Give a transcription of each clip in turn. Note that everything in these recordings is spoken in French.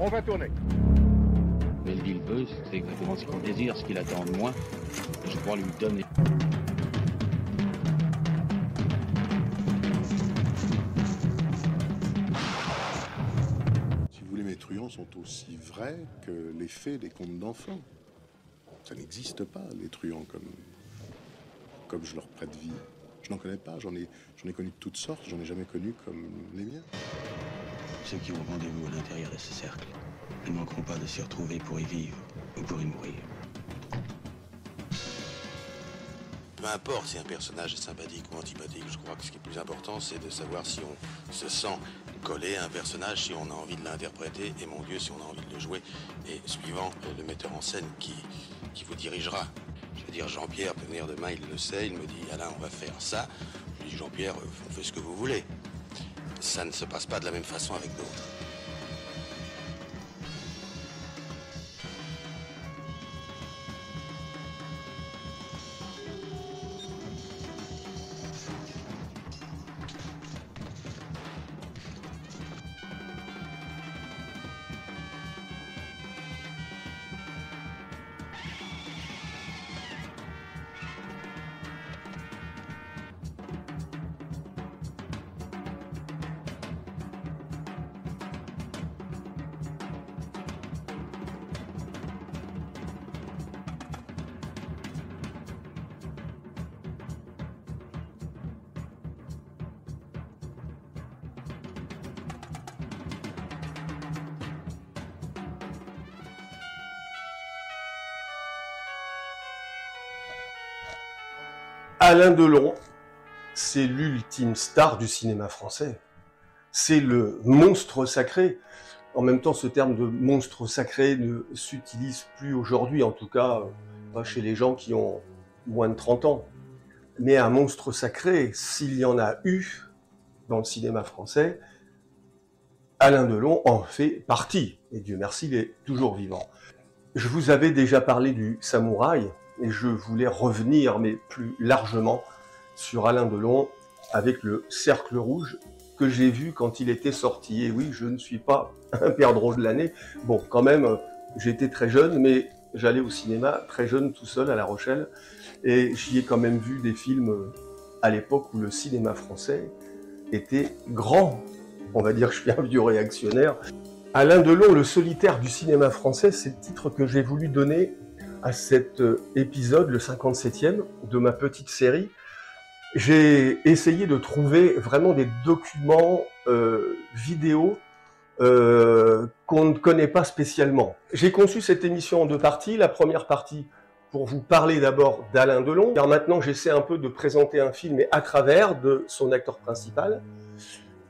On va tourner. Belleville veut, c'est exactement ce qu'il désire, ce qu'il attend de moi. Je crois lui donner. Si vous voulez, mes truands sont aussi vrais que les faits des contes d'enfants. Ça n'existe pas, les truands, comme je leur prête vie. Je n'en connais pas, j'en ai connu de toutes sortes, j'en ai jamais connu comme les miens. Ceux qui ont rendez-vous à l'intérieur de ce cercle ne manqueront pas de s'y retrouver pour y vivre ou pour y mourir. Peu importe si un personnage est sympathique ou antipathique, je crois que ce qui est plus important, c'est de savoir si on se sent collé à un personnage, si on a envie de l'interpréter, et mon Dieu, si on a envie de le jouer, et suivant le metteur en scène qui vous dirigera. Je veux dire, Jean-Pierre peut venir demain, il le sait, il me dit « Alain, on va faire ça ». Je lui dis « Jean-Pierre, on fait ce que vous voulez ». Ça ne se passe pas de la même façon avec d'autres. Alain Delon, c'est l'ultime star du cinéma français. C'est le monstre sacré. En même temps, ce terme de monstre sacré ne s'utilise plus aujourd'hui, en tout cas pas chez les gens qui ont moins de 30 ans. Mais un monstre sacré, s'il y en a eu dans le cinéma français, Alain Delon en fait partie. Et Dieu merci, il est toujours vivant. Je vous avais déjà parlé du Samouraï, et je voulais revenir, mais plus largement, sur Alain Delon avec le Cercle Rouge que j'ai vu quand il était sorti. Et oui, je ne suis pas un perdreau de l'année. Bon, quand même, j'étais très jeune, mais j'allais au cinéma très jeune, tout seul, à La Rochelle. Et j'y ai quand même vu des films à l'époque où le cinéma français était grand. On va dire que je suis un vieux réactionnaire. Alain Delon, le solitaire du cinéma français, c'est le titre que j'ai voulu donner à cet épisode, le 57e de ma petite série. J'ai essayé de trouver vraiment des documents vidéo qu'on ne connaît pas spécialement. J'ai conçu cette émission en deux parties. La première partie pour vous parler d'abord d'Alain Delon, car maintenant j'essaie un peu de présenter un film et à travers de son acteur principal.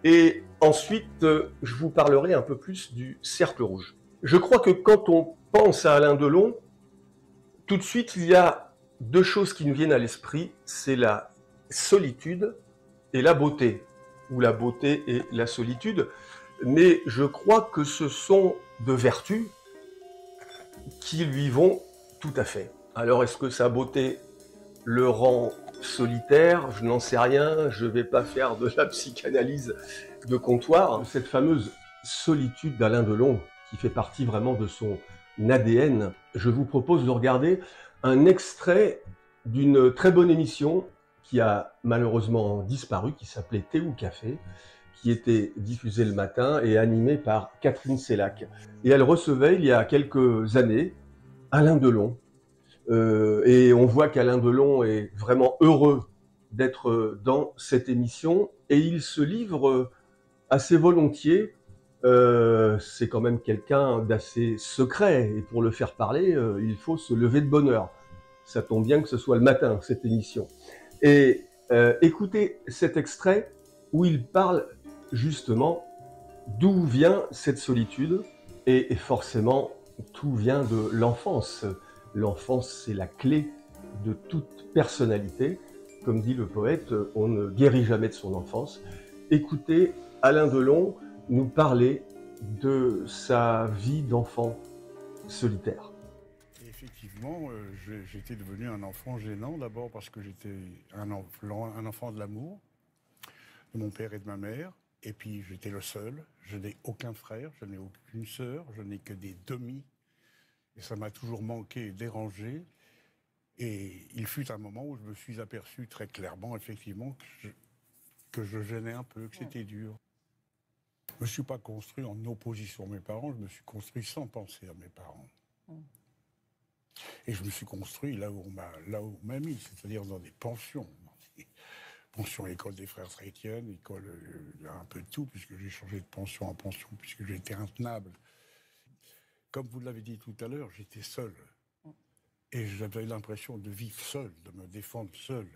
Et ensuite, je vous parlerai un peu plus du Cercle Rouge. Je crois que quand on pense à Alain Delon, tout de suite, il y a deux choses qui nous viennent à l'esprit, c'est la solitude et la beauté, ou la beauté et la solitude. Mais je crois que ce sont deux vertus qui lui vont tout à fait. Alors, est-ce que sa beauté le rend solitaire? Je n'en sais rien, je ne vais pas faire de la psychanalyse de comptoir. Cette fameuse solitude d'Alain Delon, qui fait partie vraiment de son ADN, je vous propose de regarder un extrait d'une très bonne émission qui a malheureusement disparu, qui s'appelait Thé ou Café, qui était diffusée le matin et animée par Catherine Sellac. Et elle recevait, il y a quelques années, Alain Delon. Et on voit qu'Alain Delon est vraiment heureux d'être dans cette émission et il se livre assez volontiers. C'est quand même quelqu'un d'assez secret et pour le faire parler, il faut se lever de bonne heure. Ça tombe bien que ce soit le matin, cette émission. Et écoutez cet extrait où il parle justement d'où vient cette solitude et forcément tout vient de l'enfance. L'enfance, c'est la clé de toute personnalité. Comme dit le poète, on ne guérit jamais de son enfance. Écoutez Alain Delon nous parler de sa vie d'enfant solitaire. Les effectivement, j'étais devenu un enfant gênant, d'abord parce que j'étais un enfant de l'amour de mon père et de ma mère, et puis j'étais le seul, je n'ai aucun frère, je n'ai aucune sœur, je n'ai que des demi, et ça m'a toujours manqué et dérangé, et il fut un moment où je me suis aperçu très clairement, effectivement, que je gênais un peu, que c'était dur. Je ne me suis pas construit en opposition à mes parents, je me suis construit sans penser à mes parents. Et je me suis construit là où on m'a mis, c'est-à-dire dans des pensions. Pension école des frères chrétiennes, école un peu de tout, puisque j'ai changé de pension en pension, puisque j'étais intenable. Comme vous l'avez dit tout à l'heure, j'étais seul. Et j'avais l'impression de vivre seul, de me défendre seul.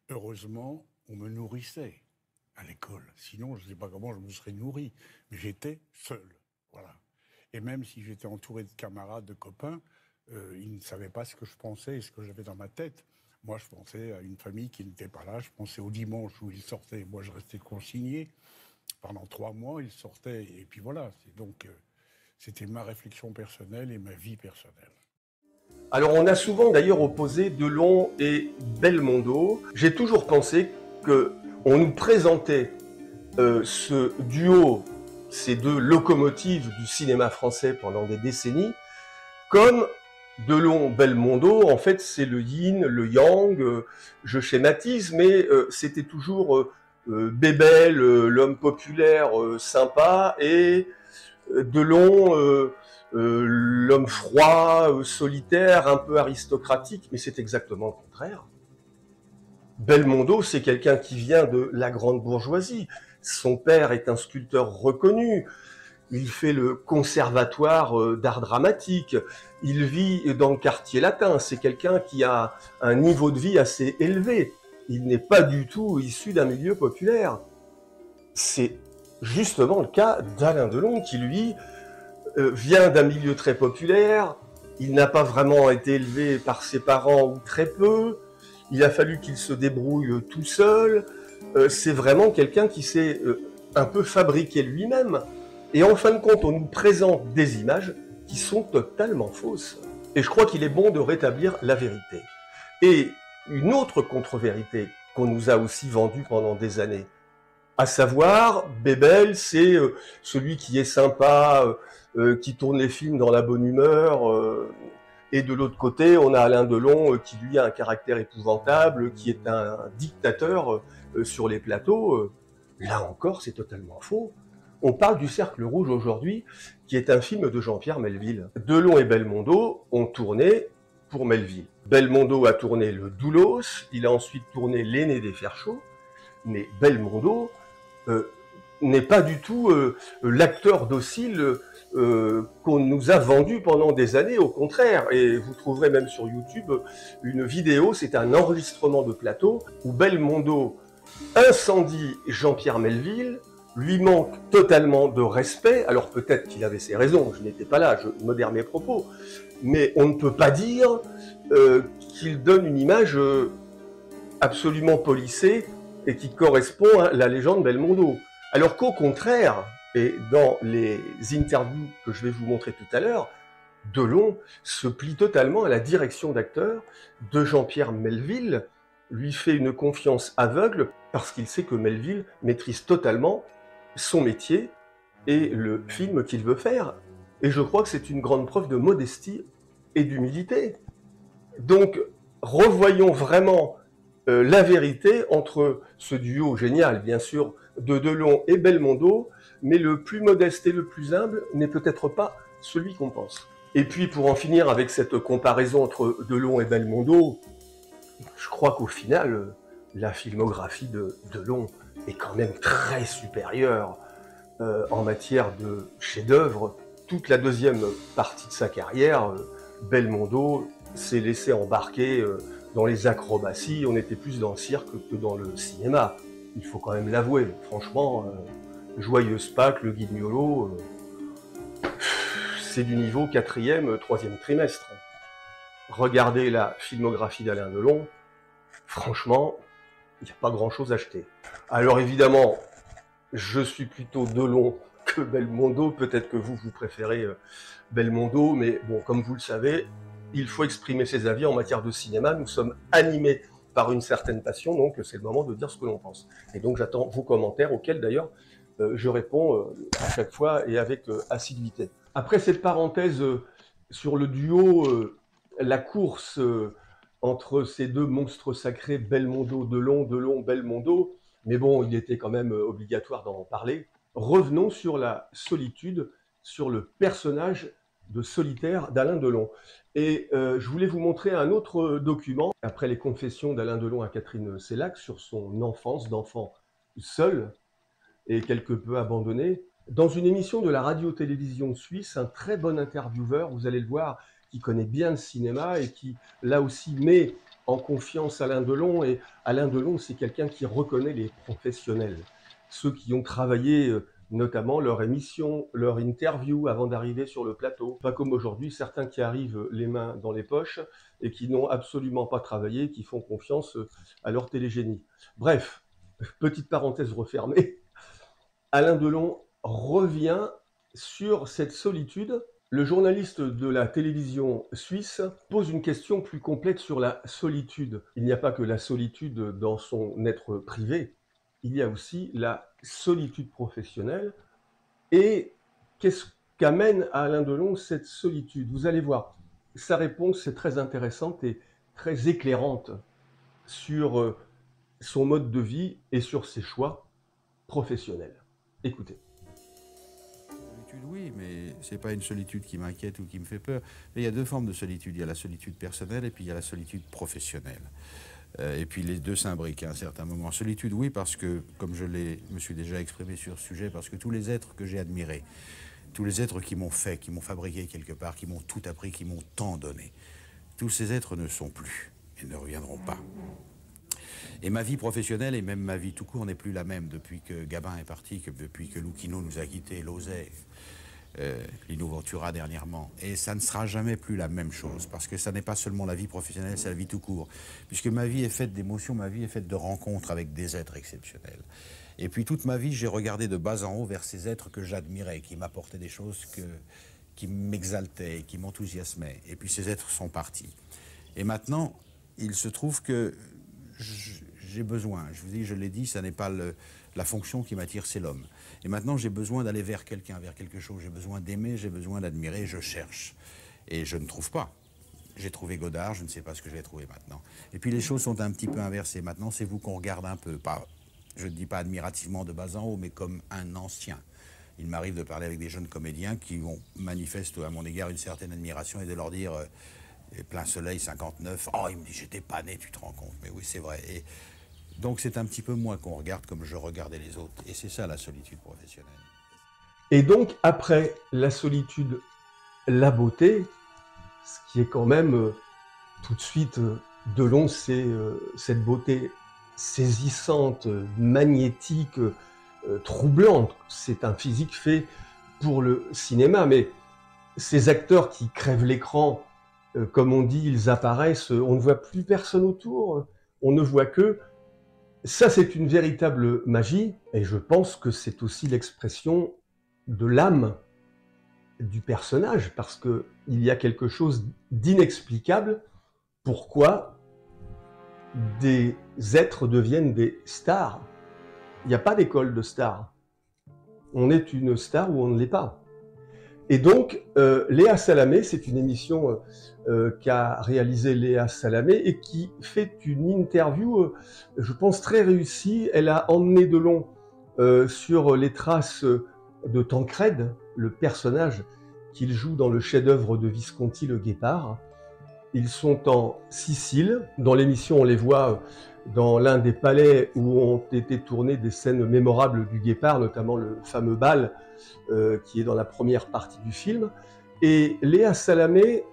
Heureusement, on me nourrissait à l'école. Sinon, je ne sais pas comment je me serais nourri. Mais j'étais seul. Voilà. Et même si j'étais entouré de camarades, de copains, ils ne savaient pas ce que je pensais et ce que j'avais dans ma tête. Moi, je pensais à une famille qui n'était pas là. Je pensais au dimanche où ils sortaient. Moi, je restais consigné. Pendant 3 mois, ils sortaient. Et puis voilà. Donc, c'était ma réflexion personnelle et ma vie personnelle. Alors, on a souvent d'ailleurs opposé Delon et Belmondo. J'ai toujours pensé qu'on nous présentait ce duo, ces deux locomotives du cinéma français pendant des décennies, comme Delon-Belmondo. En fait, c'est le yin, le yang, je schématise, mais c'était toujours Bébel, l'homme populaire sympa, et Delon, l'homme froid, solitaire, un peu aristocratique, mais c'est exactement le contraire. Belmondo, c'est quelqu'un qui vient de la grande bourgeoisie. Son père est un sculpteur reconnu. Il fait le conservatoire d'art dramatique. Il vit dans le quartier latin. C'est quelqu'un qui a un niveau de vie assez élevé. Il n'est pas du tout issu d'un milieu populaire. C'est justement le cas d'Alain Delon, qui lui vient d'un milieu très populaire. Il n'a pas vraiment été élevé par ses parents ou très peu. Il a fallu qu'il se débrouille tout seul. C'est vraiment quelqu'un qui s'est un peu fabriqué lui-même. Et en fin de compte, on nous présente des images qui sont totalement fausses. Et je crois qu'il est bon de rétablir la vérité. Et une autre contre-vérité qu'on nous a aussi vendue pendant des années, à savoir, Bébel, c'est celui qui est sympa, qui tourne les films dans la bonne humeur, et de l'autre côté, on a Alain Delon qui, lui, a un caractère épouvantable, qui est un dictateur sur les plateaux. Là encore, c'est totalement faux. On parle du Cercle Rouge aujourd'hui, qui est un film de Jean-Pierre Melville. Delon et Belmondo ont tourné pour Melville. Belmondo a tourné Le Doulos, il a ensuite tourné L'Aîné des Fers chauds, mais Belmondo n'est pas du tout l'acteur docile qu'on nous a vendu pendant des années, au contraire. Et vous trouverez même sur YouTube une vidéo, c'est un enregistrement de plateau, où Belmondo incendie Jean-Pierre Melville, lui manque totalement de respect. Alors peut-être qu'il avait ses raisons, je n'étais pas là, je modère mes propos, mais on ne peut pas dire qu'il donne une image absolument polissée et qui correspond à la légende Belmondo. Alors qu'au contraire, et dans les interviews que je vais vous montrer tout à l'heure, Delon se plie totalement à la direction d'acteur de Jean-Pierre Melville, lui fait une confiance aveugle parce qu'il sait que Melville maîtrise totalement son métier et le film qu'il veut faire. Et je crois que c'est une grande preuve de modestie et d'humilité. Donc, revoyons vraiment la vérité entre ce duo génial, bien sûr, de Delon et Belmondo, mais le plus modeste et le plus humble n'est peut-être pas celui qu'on pense. Et puis, pour en finir avec cette comparaison entre Delon et Belmondo, je crois qu'au final, la filmographie de Delon est quand même très supérieure en matière de chef-d'œuvre. Toute la deuxième partie de sa carrière, Belmondo s'est laissé embarquer dans les acrobaties. On était plus dans le cirque que dans le cinéma. Il faut quand même l'avouer. Franchement, Joyeuse Pâques, Le Guignolo, c'est du niveau 4e, 3e trimestre. Regardez la filmographie d'Alain Delon, franchement, il n'y a pas grand-chose à jeter. Alors évidemment, je suis plutôt Delon que Belmondo, peut-être que vous préférez Belmondo, mais bon, comme vous le savez, il faut exprimer ses avis en matière de cinéma. Nous sommes animés par une certaine passion, donc c'est le moment de dire ce que l'on pense. Et donc j'attends vos commentaires, auxquels d'ailleurs je réponds à chaque fois et avec assiduité. Après cette parenthèse sur le duo, la course entre ces deux monstres sacrés, Belmondo, Delon, Belmondo, mais bon, il était quand même obligatoire d'en parler. Revenons sur la solitude, sur le personnage de Solitaire d'Alain Delon. Et je voulais vous montrer un autre document, après les confessions d'Alain Delon à Catherine Sellac, sur son enfance d'enfant seul et quelque peu abandonné. Dans une émission de la radio-télévision suisse, un très bon intervieweur, vous allez le voir, qui connaît bien le cinéma et qui, là aussi, met en confiance Alain Delon. Et Alain Delon, c'est quelqu'un qui reconnaît les professionnels, ceux qui ont travaillé notamment leur émission, leur interview avant d'arriver sur le plateau. Pas comme aujourd'hui, certains qui arrivent les mains dans les poches et qui n'ont absolument pas travaillé, qui font confiance à leur télégénie. Bref, petite parenthèse refermée, Alain Delon revient sur cette solitude. Le journaliste de la télévision suisse pose une question plus complète sur la solitude. Il n'y a pas que la solitude dans son être privé, il y a aussi la solitude professionnelle. Et qu'est-ce qu'amène à Alain Delon cette solitude? Vous allez voir, sa réponse est très intéressante et très éclairante sur son mode de vie et sur ses choix professionnels. Écoutez. Oui, mais ce n'est pas une solitude qui m'inquiète ou qui me fait peur. Mais il y a deux formes de solitude. Il y a la solitude personnelle et puis il y a la solitude professionnelle. Et puis les deux s'imbriquent à un certain moment. Solitude, oui, parce que, comme me suis déjà exprimé sur ce sujet, parce que tous les êtres que j'ai admirés, tous les êtres qui m'ont fait, qui m'ont fabriqué quelque part, qui m'ont tout appris, qui m'ont tant donné, tous ces êtres ne sont plus et ne reviendront pas. Et ma vie professionnelle et même ma vie tout court n'est plus la même depuis que Gabin est parti, depuis que Lucchino nous a quittés, Lozay, Lino Ventura dernièrement. Et ça ne sera jamais plus la même chose, parce que ça n'est pas seulement la vie professionnelle, c'est la vie tout court. Puisque ma vie est faite d'émotions, ma vie est faite de rencontres avec des êtres exceptionnels. Et puis toute ma vie, j'ai regardé de bas en haut vers ces êtres que j'admirais, qui m'apportaient des choses qui m'exaltaient, qui m'enthousiasmaient. Et puis ces êtres sont partis. Et maintenant, il se trouve que j'ai besoin, je vous dis, je l'ai dit, ça n'est pas la fonction qui m'attire, c'est l'homme. Et maintenant, j'ai besoin d'aller vers quelqu'un, vers quelque chose. J'ai besoin d'aimer, j'ai besoin d'admirer, je cherche. Et je ne trouve pas. J'ai trouvé Godard, je ne sais pas ce que je vais trouver maintenant. Et puis les choses sont un petit peu inversées. Maintenant, c'est vous qu'on regarde un peu. Pas, je ne dis pas admirativement de bas en haut, mais comme un ancien. Il m'arrive de parler avec des jeunes comédiens qui manifestent à mon égard une certaine admiration et de leur dire plein soleil, 59. Oh, il me dit, j'étais pas né, tu te rends compte. Mais oui, c'est vrai. Et donc c'est un petit peu moi qu'on regarde comme je regardais les autres. Et c'est ça la solitude professionnelle. Et donc, après la solitude, la beauté, ce qui est quand même tout de suite Delon, c'est cette beauté saisissante, magnétique, troublante. C'est un physique fait pour le cinéma, mais ces acteurs qui crèvent l'écran, comme on dit, ils apparaissent, on ne voit plus personne autour, on ne voit que. Ça, c'est une véritable magie, et je pense que c'est aussi l'expression de l'âme du personnage, parce qu'il y a quelque chose d'inexplicable. Pourquoi des êtres deviennent des stars? Il n'y a pas d'école de stars. On est une star ou on ne l'est pas. Et donc, Léa Salamé, c'est une émission qu'a réalisée Léa Salamé et qui fait une interview, je pense, très réussie. Elle a emmené Delon sur les traces de Tancrède, le personnage qu'il joue dans le chef-d'œuvre de Visconti, Le Guépard. Ils sont en Sicile. Dans l'émission, on les voit dans l'un des palais où ont été tournées des scènes mémorables du Guépard, notamment le fameux bal qui est dans la première partie du film. Et Léa Salamé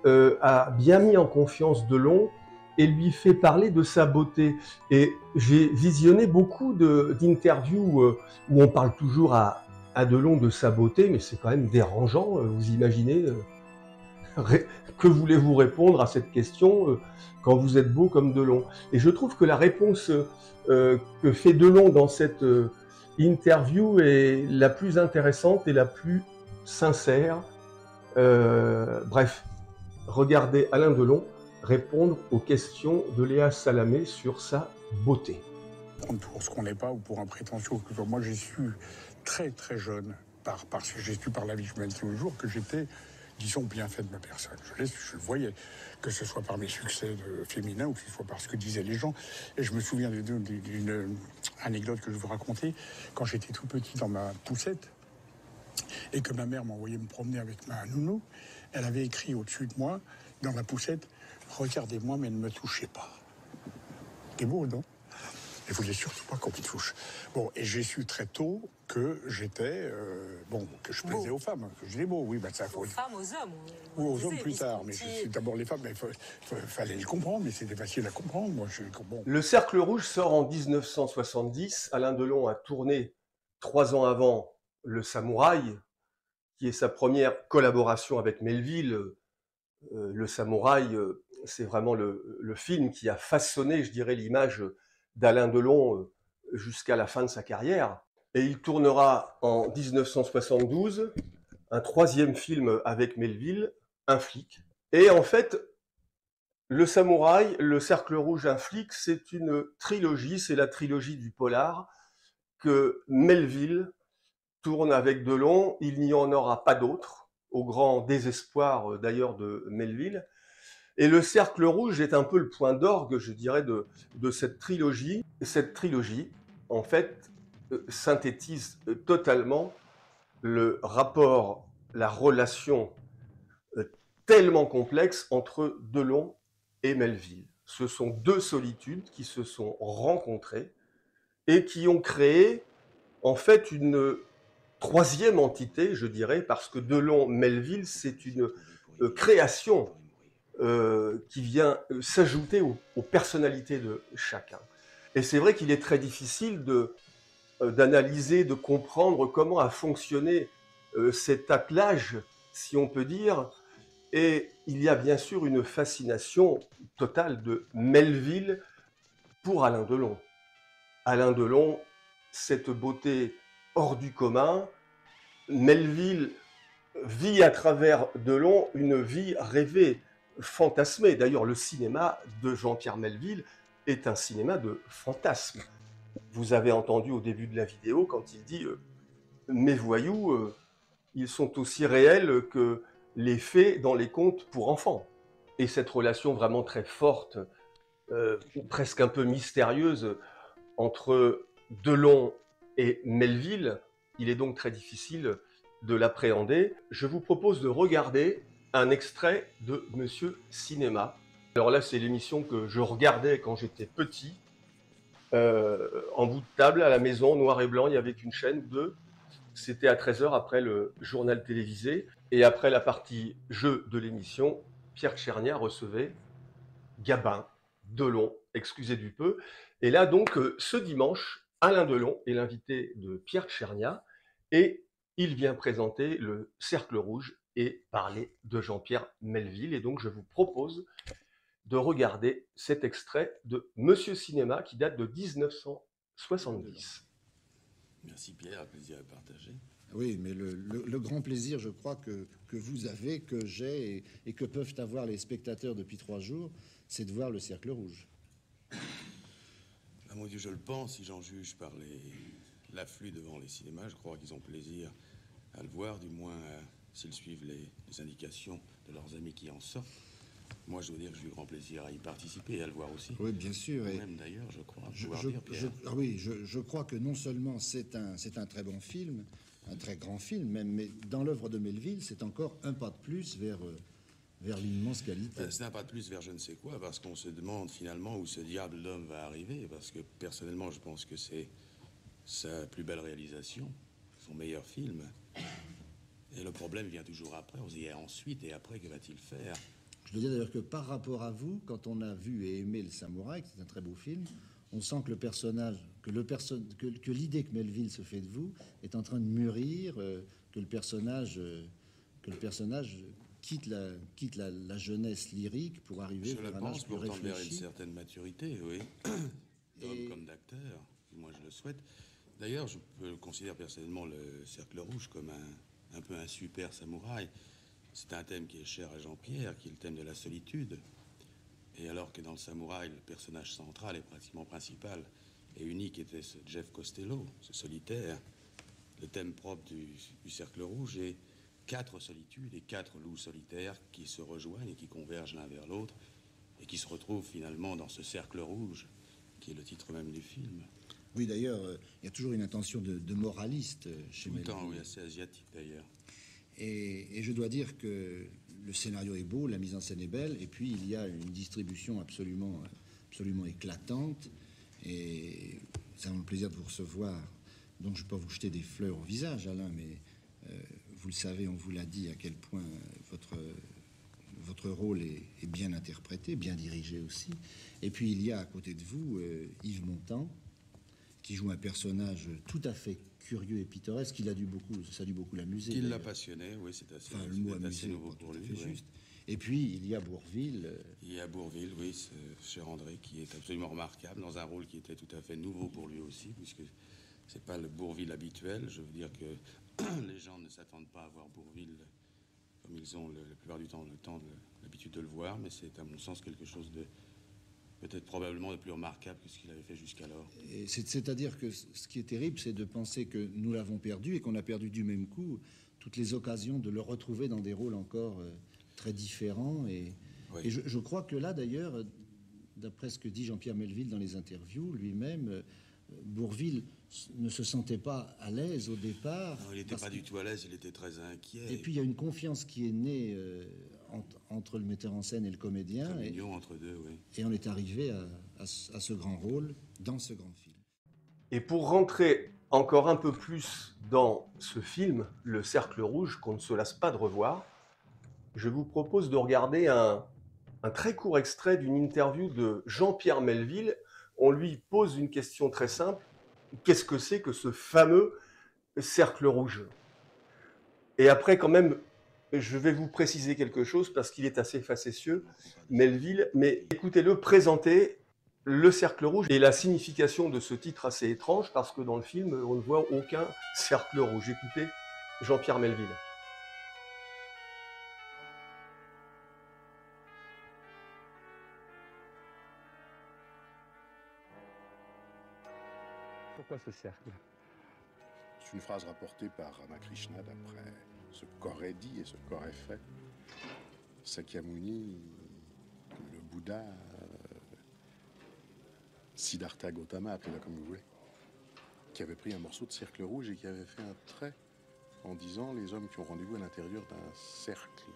a bien mis en confiance Delon et lui fait parler de sa beauté. Et j'ai visionné beaucoup d'interviews où on parle toujours à Delon de sa beauté, mais c'est quand même dérangeant, vous imaginez. Que voulez-vous répondre à cette question quand vous êtes beau comme Delon? Et je trouve que la réponse que fait Delon dans cette interview est la plus intéressante et la plus sincère. Bref, regarder Alain Delon répondre aux questions de Léa Salamé sur sa beauté. Pour ce qu'on n'est pas ou pour un prétentieux. Moi, j'ai su très très jeune, parce que j'ai su par la vie que je mène tous les jours, que j'étais, disons, bien fait de ma personne. Je le voyais, que ce soit par mes succès féminins ou que ce soit par ce que disaient les gens. Et je me souviens d'une anecdote que je vous racontais. Quand j'étais tout petit dans ma poussette, et que ma mère m'envoyait me promener avec ma nounou, elle avait écrit au-dessus de moi, dans la poussette, « Regardez-moi, mais ne me touchez pas ». C'est beau, non ? Il ne voulait surtout pas qu'on me touche. Bon, et j'ai su très tôt que j'étais, que je plaisais aux femmes, que j'étais beau, oui, ça faut. Aux femmes, aux hommes. Ou aux hommes plus tard, mais c'est d'abord les femmes, mais fallait le comprendre, mais c'était facile à comprendre. Moi, Le Cercle Rouge sort en 1970. Alain Delon a tourné 3 ans avant Le Samouraï, qui est sa première collaboration avec Melville. Le Samouraï, c'est vraiment le film qui a façonné, je dirais, l'image d'Alain Delon jusqu'à la fin de sa carrière. Et il tournera en 1972 un 3e film avec Melville, Un flic. Et en fait, Le Samouraï, Le Cercle Rouge, Un flic, c'est une trilogie, c'est la trilogie du polar que Melville tourne avec Delon. Il n'y en aura pas d'autres, au grand désespoir d'ailleurs de Melville. Et Le Cercle Rouge est un peu le point d'orgue, je dirais, de cette trilogie. Et cette trilogie, en fait, synthétise totalement le rapport, la relation tellement complexe entre Delon et Melville. Ce sont 2 solitudes qui se sont rencontrées et qui ont créé, en fait, une 3e entité, je dirais, parce que Delon-Melville, c'est une création qui vient s'ajouter aux personnalités de chacun. Et c'est vrai qu'il est très difficile d'analyser, de comprendre comment a fonctionné cet attelage, si on peut dire. Et il y a bien sûr une fascination totale de Melville pour Alain Delon. Alain Delon, cette beauté hors du commun. Melville vit à travers Delon une vie rêvée, fantasmé. D'ailleurs, le cinéma de Jean-Pierre Melville est un cinéma de fantasme. Vous avez entendu au début de la vidéo quand il dit « Mes voyous, ils sont aussi réels que les fées dans les contes pour enfants ». Et cette relation vraiment très forte, presque un peu mystérieuse, entre Delon et Melville, il est donc très difficile de l'appréhender. Je vous propose de regarder un extrait de Monsieur Cinéma. Alors là, c'est l'émission que je regardais quand j'étais petit, en bout de table, à la maison, noir et blanc, il y avait qu'une chaîne ou 2. C'était à 13h après le journal télévisé. Et après la partie jeu de l'émission, Pierre Tchernia recevait Gabin, Delon, excusez du peu. Et là donc, ce dimanche, Alain Delon est l'invité de Pierre Tchernia et il vient présenter le Cercle Rouge et parler de Jean-Pierre Melville. Et donc, je vous propose de regarder cet extrait de Monsieur Cinéma qui date de 1970. Merci Pierre, un plaisir à partager. Oui, mais le grand plaisir, je crois, que vous avez, que j'ai et que peuvent avoir les spectateurs depuis 3 jours, c'est de voir le Cercle Rouge. Ah, mon Dieu, je le pense, si j'en juge par l'afflux devant les cinémas, je crois qu'ils ont plaisir à le voir, du moins s'ils suivent les indications de leurs amis qui en sortent. Moi, je dois dire que j'ai eu grand plaisir à y participer et à le voir aussi. Oui, bien sûr. Et même d'ailleurs, je crois. Je crois que non seulement c'est un très bon film, un très grand film, même, mais dans l'œuvre de Melville, c'est encore un pas de plus vers l'immense qualité. C'est un pas de plus vers je ne sais quoi, parce qu'on se demande finalement où ce diable d'homme va arriver, parce que personnellement, je pense que c'est sa plus belle réalisation, son meilleur film. Et le problème vient toujours après. On se dit ensuite et après, que va-t-il faire? Je dois dire d'ailleurs que par rapport à vous, quand on a vu et aimé Le Samouraï, c'est un très beau film, on sent que le personnage, que l'idée que Melville se fait de vous est en train de mûrir, que le personnage quitte la jeunesse lyrique pour arriver vers un âge plus réfléchi. Vers une certaine maturité, oui, d'homme comme d'acteur. Moi, je le souhaite. D'ailleurs, je considère personnellement le Cercle Rouge comme un peu un super samouraï. C'est un thème qui est cher à Jean-Pierre, qui est le thème de la solitude. Et alors que dans le Samouraï, le personnage central et pratiquement principal et unique était ce Jeff Costello, ce solitaire, le thème propre du Cercle Rouge est 4 solitudes et 4 loups solitaires qui se rejoignent et qui convergent l'un vers l'autre et qui se retrouvent finalement dans ce Cercle Rouge, qui est le titre même du film. Oui, d'ailleurs, il y a toujours une intention de moraliste chez Melville. Tout le temps, oui, assez asiatique d'ailleurs. Et je dois dire que le scénario est beau, la mise en scène est belle, et puis il y a une distribution absolument éclatante. Et c'est un plaisir de vous recevoir. Donc je ne peux pas vous jeter des fleurs au visage, Alain, mais vous le savez, on vous l'a dit à quel point votre rôle est bien interprété, bien dirigé aussi. Et puis il y a à côté de vous Yves Montand, qui joue un personnage tout à fait curieux et pittoresque. Ça a dû beaucoup l'amuser. Il l'a passionné, oui, c'est assez, enfin, le mot assez nouveau pour lui. Oui. Juste. Et puis il y a Bourvil. Il y a Bourvil, oui, ce cher André, qui est absolument remarquable, dans un rôle qui était tout à fait nouveau pour lui aussi, puisque c'est pas le Bourvil habituel. Je veux dire que les gens ne s'attendent pas à voir Bourvil comme ils ont la plupart du temps l'habitude de le voir, mais c'est à mon sens quelque chose de peut-être probablement de plus remarquable que ce qu'il avait fait jusqu'alors. C'est-à-dire que ce qui est terrible, c'est de penser que nous l'avons perdu et qu'on a perdu du même coup toutes les occasions de le retrouver dans des rôles encore très différents. Et je crois que là, d'ailleurs, d'après ce que dit Jean-Pierre Melville dans les interviews, lui-même, Bourvil ne se sentait pas à l'aise au départ. Non, il n'était pas du tout à l'aise, il était très inquiet. Et puis il y a une confiance qui est née entre le metteur en scène et le comédien. Une union entre deux, oui. Et on est arrivé à ce grand rôle, dans ce grand film. Et pour rentrer encore un peu plus dans ce film, Le Cercle Rouge, qu'on ne se lasse pas de revoir, je vous propose de regarder un très court extrait d'une interview de Jean-Pierre Melville. On lui pose une question très simple. Qu'est-ce que c'est que ce fameux Cercle Rouge? Et après, quand même, je vais vous préciser quelque chose parce qu'il est assez facétieux, Melville, mais écoutez-le présenter Le Cercle Rouge et la signification de ce titre assez étrange parce que dans le film, on ne voit aucun cercle rouge. Écoutez Jean-Pierre Melville. Pourquoi ce cercle? C'est une phrase rapportée par Ramakrishna d'après ce qu'aurait dit et ce qu'aurait fait Sakyamuni, le Bouddha, Siddhartha Gautama, appelez-le comme vous voulez, qui avait pris un morceau de cercle rouge et qui avait fait un trait en disant les hommes qui ont rendez-vous à l'intérieur d'un cercle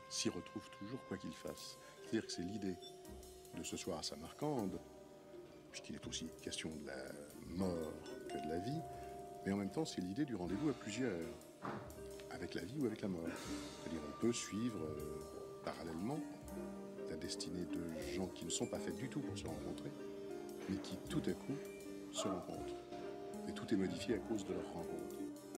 s'y retrouvent toujours quoi qu'ils fassent. C'est-à-dire que c'est l'idée de ce soir à Samarcande, puisqu'il est aussi question de la mort que de la vie, mais en même temps, c'est l'idée du rendez-vous à plusieurs, avec la vie ou avec la mort. C'est-à-dire on peut suivre parallèlement la destinée de gens qui ne sont pas faits du tout pour se rencontrer, mais qui tout à coup se rencontrent. Et tout est modifié à cause de leur rencontre.